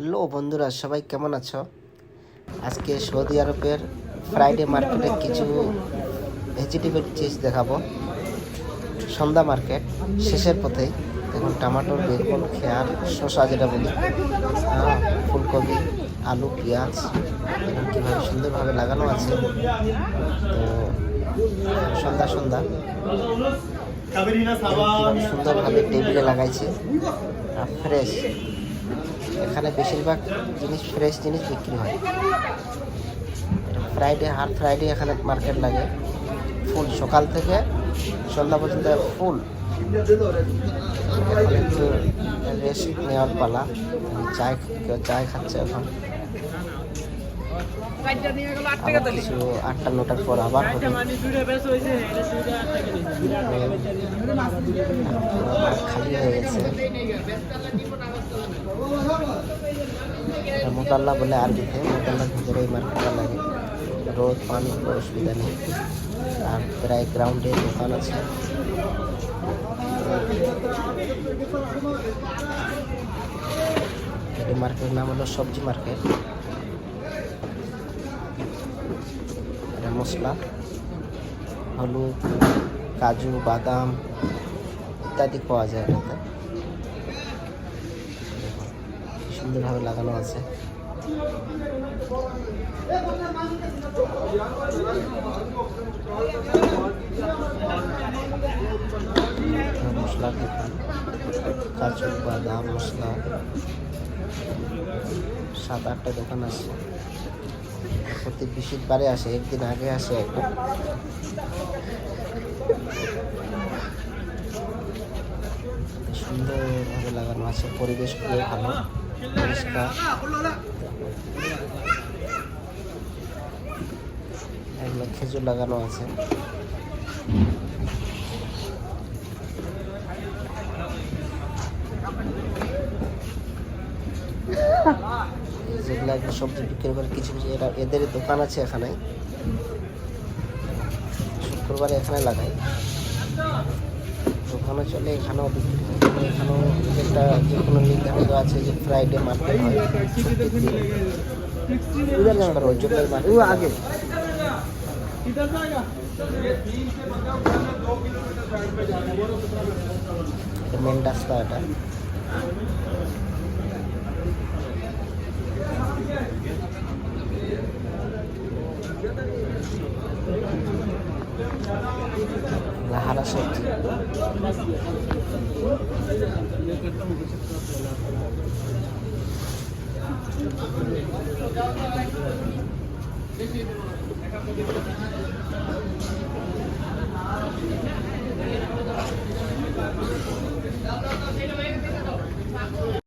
Hello বন্ধুরা, সবাই কেমন আছো? আজকে সৌদি আরবের ফ্রাইডে মার্কেটে কিছু ভেজিটেবল চিজ দেখাবো। সন্ধ্যা মার্কেট শেষের পথেই দেখুন, টমেটোর, বেগুন, খেয়ার, শসা যেটা বলি, ফুলকপি, আলু, পেঁয়াজ এবং কীভাবে সুন্দরভাবে লাগানো আছে। তো সন্ধ্যা সন্ধ্যা কীভাবে সুন্দরভাবে টেবিলে লাগাইছে আর ফ্রেশ। এখানে বেশিরভাগ জিনিস ফ্রেশ জিনিস বিক্রি হয়। ফ্রাইডে, হার ফ্রাইডে এখানে মার্কেট লাগে ফুল, সকাল থেকে সন্ধ্যা পর্যন্ত ফুল। এখন একটু রেস্ট নেওয়ার পালা। কেউ চায় খাচ্ছে এখন। কিছু 8টা-9টার পর আবার হবে। খালি হয়ে গেছে। মোতাল্লা বলে আরবিতে, মোতাল্লার ভিতরে এই মার্কেটটা লাগে। রোদ পানি কোনো অসুবিধা নেই। আর প্রায় গ্রাউন্ডে দোকান আছে। এই মার্কেটের নাম হলো সবজি মার্কেট। এটা মশলা, হলুদ, কাজু, বাদাম ইত্যাদি পাওয়া যায় এটাতে। সুন্দরভাবে লাগানো আছে। মশলার দোকান, কাজু, বাদাম, মশলা, 7-8টা দোকান আছে। প্রতি বৃহস্পতিবারে আসে, একদিন আগে আসে একটা। সুন্দরভাবে লাগানো আছে, পরিবেশ খুবই ভালো, পরিষ্কার। এগুলো খেজুর লাগানো আছে। যেগুলো একটা সবজি বিক্রি করে, কিছু কিছু এদের দোকান আছে এখানে। শুক্রবারে এখানে লাগাই, দোকানও চলে, এখানেও বিক্রি হয়। এখানেও একটা যে কোনো নির্ধারিত আছে যে ফ্রাইডে মার্কেট হয়, রোজগার মার্কেট আগে। মেন রাস্তা এটা। হারা সবজি,